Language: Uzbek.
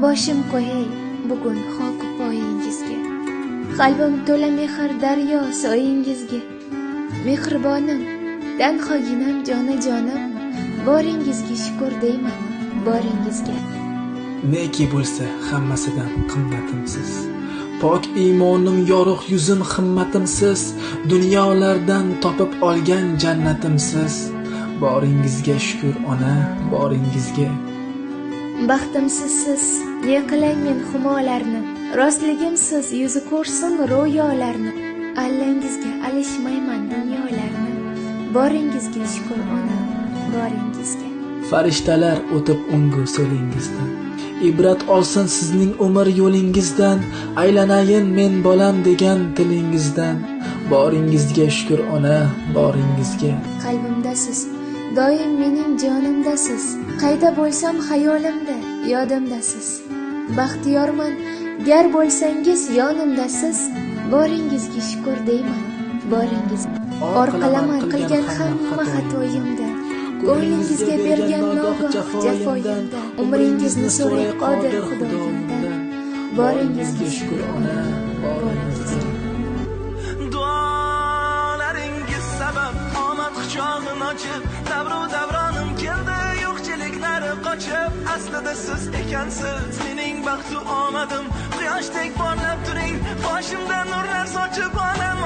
boshim qo'yay bugun xok poyingizga. Qalbim to'la mehr daryo soyingizga. Mehribonim, tanhoginam jonajonim, boringizga shukr deyman, boringizga. Neki bo'lsa hammasidan qimmatimsiz. Pok iymonim yorug' yuzim himmatimsiz. Dunyolardan topib olgan jannatimsiz. Boringizga shukr ona, boringizga. Baxtimsiz siz, ne qilay men humolarni, rostligimsiz yuzi ko'rsin ro'yolarni. Allangizga alishmayman dunyolarni, boringizga shukr ona, boringizga. Farishtalar o'tib ungu so'lingizdan, ibrat olsin sizning umr yo'lingizdan, aylanayin men bolam degan tilingizdan. Boringizga shukr ona, boringizga. Qalbimdasiz, doim mening jonimdasiz, qayda bo'lsam xayolimda, yodimdasiz. Baxtiyorman, gar bo'lsangiz yonimdasiz, boringizga shukr deyman, boringizga. Orqalaman qilgan hamma xatoyimda, ko'nglingizga bergan nogoh jafoyimda, umringizni so'ray qodir Xudoyimdan, boringizga shukr ona, boringizga. Duolaringiz sabab omad quchog'ini ochib, davronim keldi, yo'qchiliklari qochib. Aslida siz ekansiz mening baxtu omadim, quyoshdek porlab turing, boshimda nurlar sochib. Onam